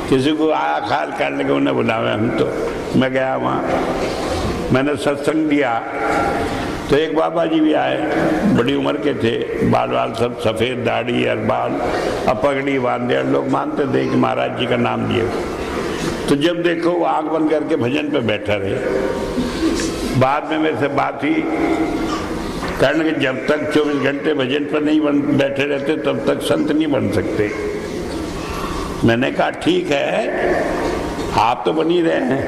किसी को आया ख्याल करने के उन्हें बुलावे हम तो। मैं गया वहाँ, मैंने सत्संग दिया तो एक बाबा जी भी आए, बड़ी उम्र के थे, बाल बाल सब सफ़ेद, दाढ़ी और बाल, अब पगड़ी बांधे। लोग मानते थे कि महाराज जी का नाम लिए। तो जब देखो वो आँख बंद करके भजन पे बैठा रहे। बाद में मेरे से बात हुई, कारण कि जब तक 24 घंटे भजन पर नहीं बैठे रहते तब तक संत नहीं बन सकते। मैंने कहा ठीक है, आप तो बन ही रहे हैं,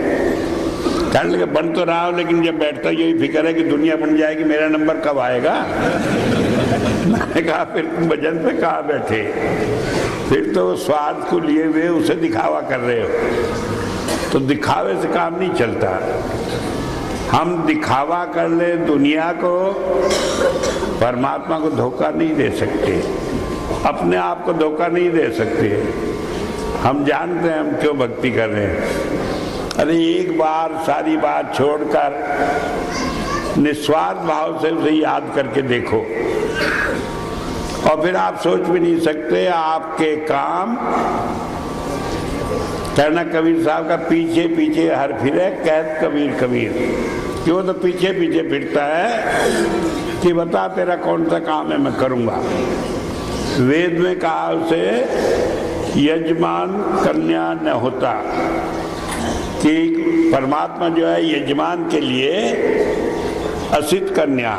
कारण कि बन तो रहा हो, लेकिन जब बैठता यही फिक्र है कि दुनिया बन जाएगी, मेरा नंबर कब आएगा। मैंने कहा फिर तुम भजन पे कहाँ बैठे, फिर तो स्वार्थ को लिए हुए उसे दिखावा कर रहे हो। तो दिखावे से काम नहीं चलता। हम दिखावा कर ले दुनिया को, परमात्मा को धोखा नहीं दे सकते, अपने आप को धोखा नहीं दे सकते। हम जानते हैं हम क्यों भक्ति कर रहे हैं। अरे एक बार सारी बात छोड़कर निस्वार्थ भाव से उसे याद करके देखो, और फिर आप सोच भी नहीं सकते आपके काम। कहना कबीर साहब का पीछे पीछे हर फिरे कैद कबीर कबीर। क्यों? तो पीछे पीछे फिरता है कि बता तेरा कौन सा काम है, मैं करूँगा। वेद में कहा उसे यजमान कन्या न होता, कि परमात्मा जो है यजमान के लिए असित कन्या,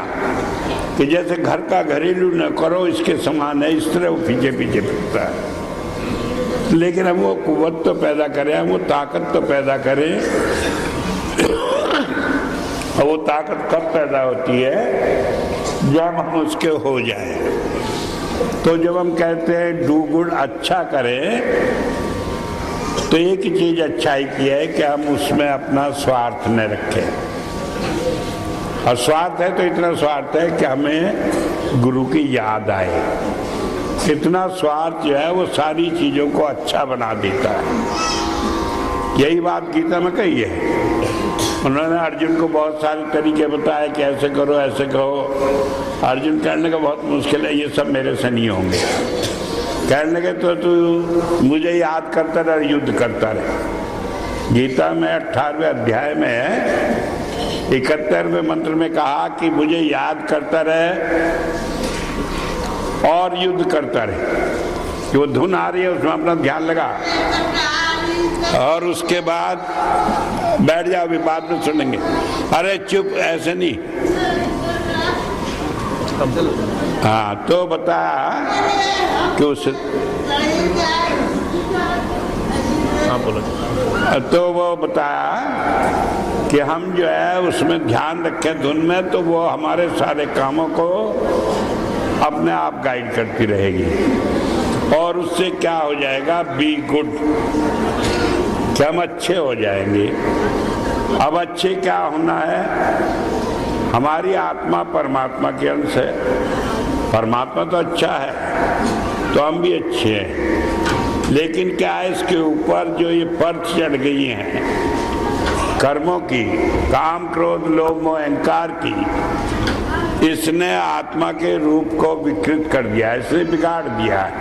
कि जैसे घर का घरेलू न करो इसके समान है। इस तरह वो पीछे पीछे फिरता है। लेकिन हम वो कुव्वत तो पैदा करें, हम वो ताकत तो पैदा करें। और वो ताकत कब पैदा होती है? जब हम उसके हो जाए। तो जब हम कहते हैं डू गुड, अच्छा करें, तो एक ही चीज अच्छाई की है कि हम उसमें अपना स्वार्थ न रखें। और स्वार्थ है तो इतना स्वार्थ है कि हमें गुरु की याद आए। इतना स्वार्थ जो है वो सारी चीजों को अच्छा बना देता है। यही बात गीता में कही है। उन्होंने अर्जुन को बहुत सारे तरीके बताए कि ऐसे करो ऐसे कहो। अर्जुन कहने का बहुत मुश्किल है, ये सब मेरे से नहीं होंगे। कहने लगे तो तू मुझे याद करता रहे, युद्ध करता रहे। गीता में 18वें अध्याय में 71वें मंत्र में कहा कि मुझे याद करता रहे और युद्ध करता रहे। कि वो धुन आ रही है उसमें अपना ध्यान लगा, और उसके बाद बैठ जाओ, अभी बाद में सुनेंगे। अरे चुप, ऐसे नहीं। हाँ, तो बता कि उस तो वो बताया कि हम जो है उसमें ध्यान रखें धुन में, तो वो हमारे सारे कामों को अपने आप गाइड करती रहेगी। और उससे क्या हो जाएगा? बी गुड, कि हम अच्छे हो जाएंगे। अब अच्छे क्या होना है? हमारी आत्मा परमात्मा के अंश है। परमात्मा तो अच्छा है तो हम भी अच्छे हैं। लेकिन क्या है, इसके ऊपर जो ये परत चढ़ गई हैं कर्मों की, काम क्रोध लोभ मोह अहंकार की, इसने आत्मा के रूप को विकृत कर दिया, इसने बिगाड़ दिया है।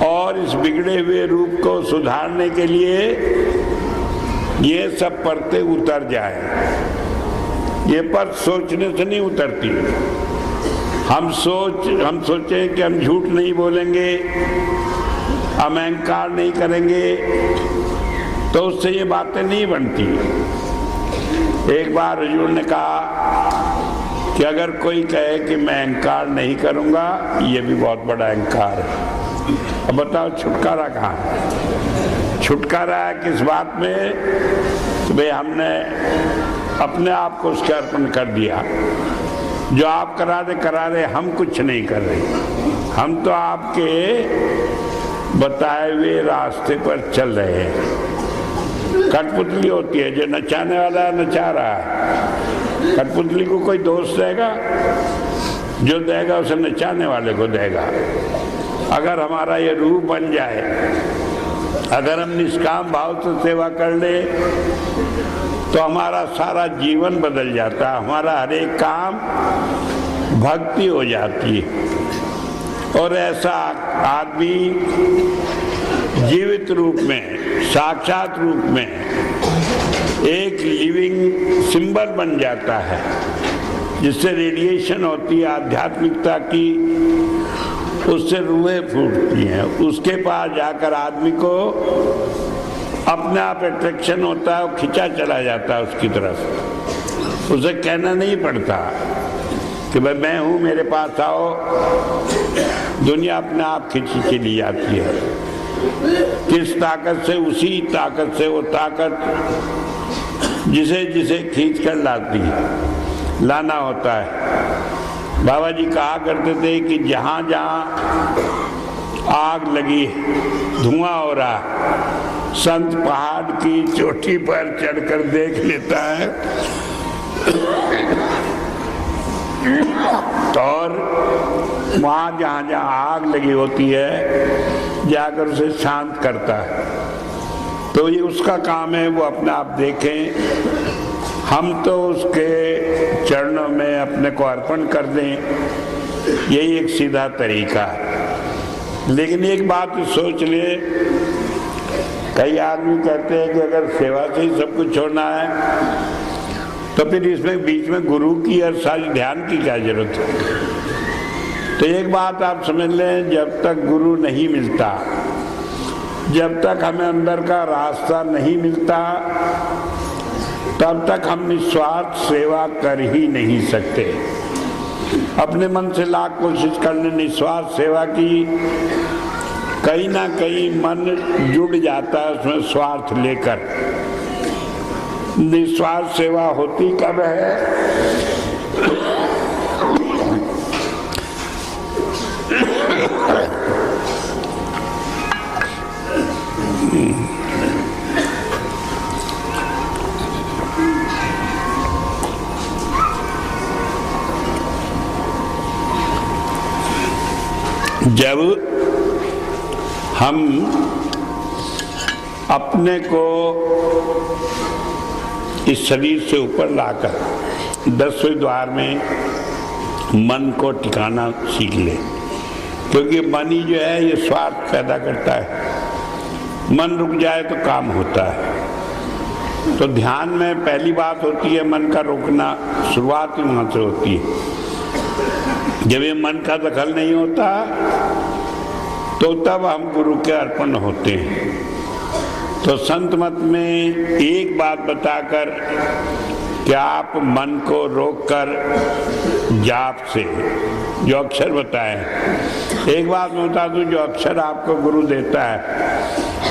और इस बिगड़े हुए रूप को सुधारने के लिए ये सब परतें उतर जाए। ये परत सोचने से नहीं उतरती। हम सोचें कि हम झूठ नहीं बोलेंगे, हम अहंकार नहीं करेंगे, तो उससे ये बातें नहीं बनती। एक बार हुजूर ने कहा कि अगर कोई कहे कि मैं अहंकार नहीं करूंगा, ये भी बहुत बड़ा अहंकार है। अब बताओ छुटकारा कहाँ है? छुटकारा है किस बात में? तो भाई हमने अपने आप को उसके अर्पण कर दिया। जो आप करा रहे हम कुछ नहीं कर रहे, हम तो आपके बताए हुए रास्ते पर चल रहे हैं। कठपुतली होती है, जो नचाने वाला नचा रहा है। कठपुतली को कोई दोष देगा? जो देगा उसे नचाने वाले को देगा। अगर हमारा ये रूप बन जाए, अगर हम निष्काम भाव से सेवा कर ले, तो हमारा सारा जीवन बदल जाता है। हमारा हर एक काम भक्ति हो जाती है। और ऐसा आदमी जीवित रूप में, साक्षात रूप में एक लिविंग सिंबल बन जाता है, जिससे रेडिएशन होती है आध्यात्मिकता की, उससे रूहें फूटती हैं। उसके पास जाकर आदमी को अपने आप अट्रैक्शन होता है, वो खिंचा चला जाता है उसकी तरफ। उसे कहना नहीं पड़ता कि भाई मैं हूँ, मेरे पास आओ। दुनिया अपने आप खिंची चली जाती है। किस ताकत से? उसी ताकत से, वो ताकत जिसे जिसे खींच कर लाना होता है। बाबा जी कहा करते थे कि जहाँ जहाँ आग लगी, धुआं हो रहा, संत पहाड़ की चोटी पर चढ़कर देख लेता है और वहाँ जहाँ जहाँ आग लगी होती है जाकर उसे शांत करता है। तो ये उसका काम है, वो अपने आप देखें। हम तो उसके चरणों में अपने को अर्पण कर दें, यही एक सीधा तरीका है। लेकिन एक बात सोच ले, कई आदमी कहते हैं कि अगर सेवा से ही सब कुछ होना है तो फिर इसमें बीच में गुरु की और सारी ध्यान की क्या जरूरत है? तो एक बात आप समझ लें, जब तक गुरु नहीं मिलता, जब तक हमें अंदर का रास्ता नहीं मिलता, तब तक हम निस्वार्थ सेवा कर ही नहीं सकते। अपने मन से लाख कोशिश करने निस्वार्थ सेवा की, कहीं ना कहीं मन जुड़ जाता है उसमें स्वार्थ लेकर। निस्वार्थ सेवा होती कब है? जब हम अपने को इस शरीर से ऊपर लाकर 10वें द्वार में मन को टिकाना सीख ले, क्योंकि मन ही जो है ये स्वार्थ पैदा करता है। मन रुक जाए तो काम होता है। तो ध्यान में पहली बात होती है मन का रोकना, शुरुआत ही वहाँ से होती है। जब ये मन का दखल नहीं होता तो तब हम गुरु के अर्पण होते हैं। तो संत मत में एक बात बताकर कि आप मन को रोककर जाप से जो अक्षर बताए, एक बात मैं बता दूं, जो अक्षर आपको गुरु देता है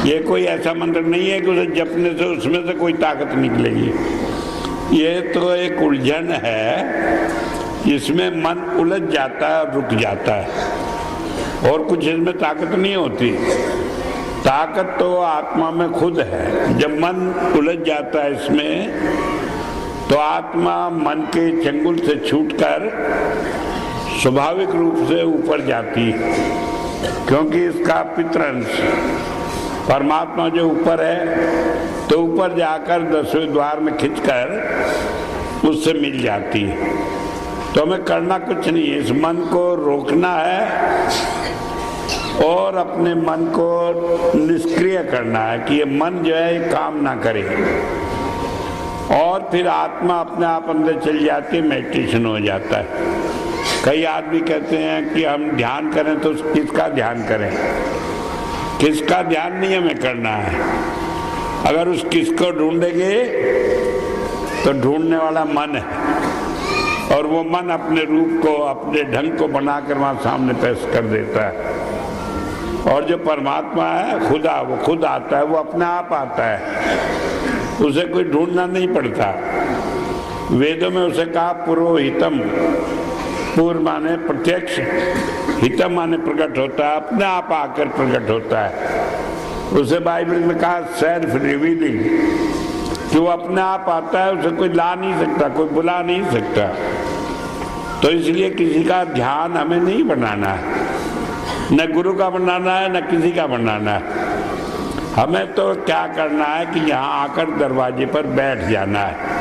ये कोई ऐसा मंत्र नहीं है कि उसे जपने से उसमें से कोई ताकत निकलेगी। ये तो एक उलझन है जिसमें मन उलझ जाता है और रुक जाता है, और कुछ इसमें ताकत नहीं होती। ताकत तो आत्मा में खुद है। जब मन उलझ जाता है इसमें, तो आत्मा मन के चंगुल से छूटकर स्वाभाविक रूप से ऊपर जाती है, क्योंकि इसका पितृअंश परमात्मा जो ऊपर है, तो ऊपर जाकर 10वें द्वार में खिंचकर उससे मिल जाती है। तो हमें करना कुछ नहीं है, इस मन को रोकना है और अपने मन को निष्क्रिय करना है कि ये मन जो है काम ना करे, और फिर आत्मा अपने आप अंदर चली जाती है, मेडिटेशन हो जाता है। कई आदमी कहते हैं कि हम ध्यान करें, तो किसका ध्यान करें? किसका ध्यान नहीं हमें करना है। अगर उस किसको ढूंढेंगे तो ढूंढने वाला मन है, और वो मन अपने रूप को, अपने ढंग को बनाकर वहाँ सामने पेश कर देता है। और जो परमात्मा है खुदा, वो खुद आता है, वो अपने आप आता है, उसे कोई ढूंढना नहीं पड़ता। वेदों में उसे कहा पुरोहितम, पूर्व माने प्रत्यक्ष, हितम माने प्रकट होता है, अपने आप आकर प्रकट होता है। उसे बाइबल में कहा सेल्फ रिवीलिंग, कि वो अपने आप आता है, उसे कोई ला नहीं सकता, कोई बुला नहीं सकता। तो इसलिए किसी का ध्यान हमें नहीं बनाना है, न गुरु का बनाना है, न किसी का बनाना है। हमें तो क्या करना है कि यहाँ आकर दरवाजे पर बैठ जाना है।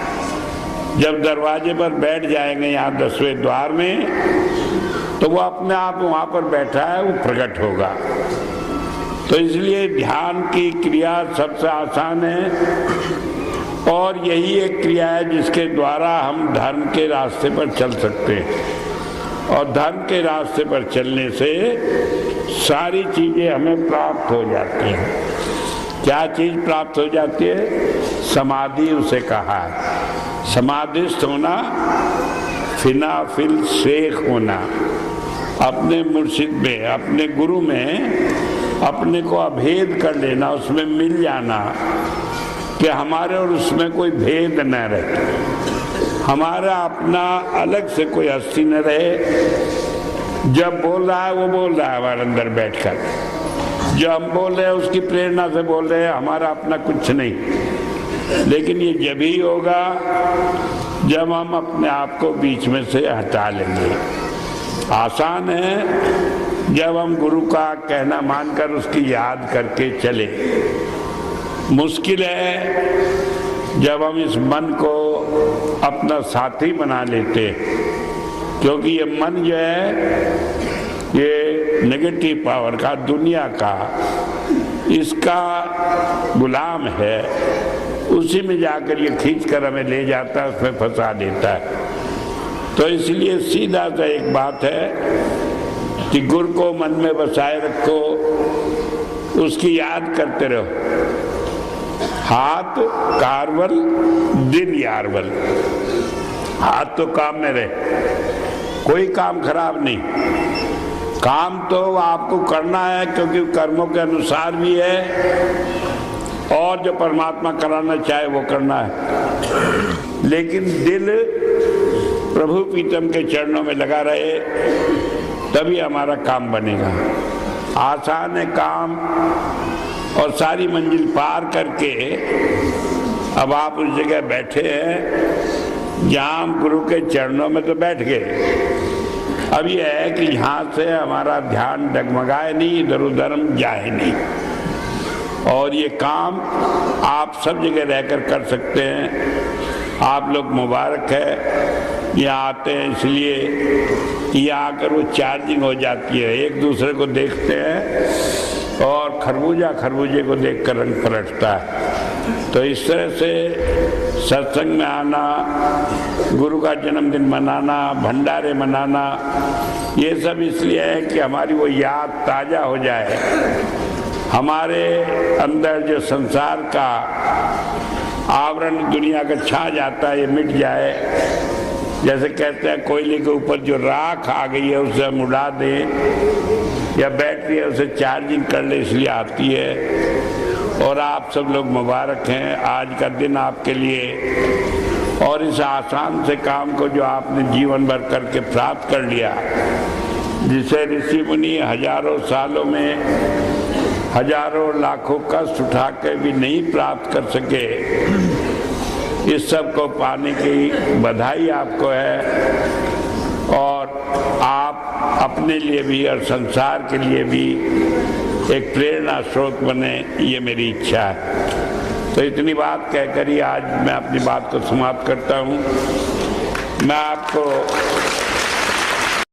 जब दरवाजे पर बैठ जाएंगे यहाँ 10वें द्वार में, तो वो अपने आप वहाँ पर बैठा है, वो प्रकट होगा। तो इसलिए ध्यान की क्रिया सबसे आसान है, और यही एक क्रिया है जिसके द्वारा हम धर्म के रास्ते पर चल सकते हैं। और धर्म के रास्ते पर चलने से सारी चीजें हमें प्राप्त हो जाती हैं। क्या चीज प्राप्त हो जाती है? समाधि उसे कहा है। समाधिस्थ होना, फिनाफिल शेख होना, अपने मुर्शिद में, अपने गुरु में अपने को अभेद कर लेना, उसमें मिल जाना कि हमारे और उसमें कोई भेद न रहे, हमारा अपना अलग से कोई हस्ती न रहे। जब बोल रहा है वो बोल रहा है हमारे अंदर बैठकर, जो हम बोल रहे हैं उसकी प्रेरणा से बोल रहे हैं, हमारा अपना कुछ नहीं। लेकिन ये जब ही होगा जब हम अपने आप को बीच में से हटा लेंगे। आसान है जब हम गुरु का कहना मानकर उसकी याद करके चले, मुश्किल है जब हम इस मन को अपना साथी बना लेते, क्योंकि ये मन जो है ये नेगेटिव पावर का, दुनिया का, इसका गुलाम है। उसी में जाकर ये खींचकर हमें ले जाता है, उसमें फंसा देता है। तो इसलिए सीधा सा एक बात है कि गुरु को मन में बसाए रखो, उसकी याद करते रहो। हाथ कारवल, दिल यारवल। हाथ तो काम में रहे, कोई काम खराब नहीं। काम तो आपको करना है, क्योंकि कर्मों के अनुसार भी है, और जो परमात्मा कराना चाहे वो करना है। लेकिन दिल प्रभु प्रीतम के चरणों में लगा रहे, तभी हमारा काम बनेगा। आसान है काम, और सारी मंजिल पार करके अब आप उस जगह बैठे हैं जहाँ हम गुरु के चरणों में तो बैठ गए। अब यह है कि यहाँ से हमारा ध्यान डगमगाए नहीं, इधर उधर हम जाए नहीं। और ये काम आप सब जगह रहकर कर सकते हैं। आप लोग मुबारक है, यहाँ आते हैं इसलिए यहाँ आकर वो चार्जिंग हो जाती है, एक दूसरे को देखते हैं और खरबूजा खरबूजे को देखकर रंग पलटता है। तो इस तरह से सत्संग में आना, गुरु का जन्मदिन मनाना, भंडारे मनाना, ये सब इसलिए है कि हमारी वो याद ताज़ा हो जाए, हमारे अंदर जो संसार का आवरण दुनिया का छा जाता है ये मिट जाए। जैसे कहते हैं कोयले के ऊपर जो राख आ गई है उसे हम उड़ा दें, या बैटरी है उसे चार्जिंग कर ले, इसलिए आती है। और आप सब लोग मुबारक हैं, आज का दिन आपके लिए। और इस आसान से काम को जो आपने जीवन भर करके प्राप्त कर लिया, जिसे ऋषि मुनि हजारों सालों में हजारों लाखों कष्ट उठा के भी नहीं प्राप्त कर सके, इस सब को पाने की बधाई आपको है। और आप अपने लिए भी और संसार के लिए भी एक प्रेरणा स्रोत बने, ये मेरी इच्छा है। तो इतनी बात कहकर ही आज मैं अपनी बात को समाप्त करता हूँ। मैं आपको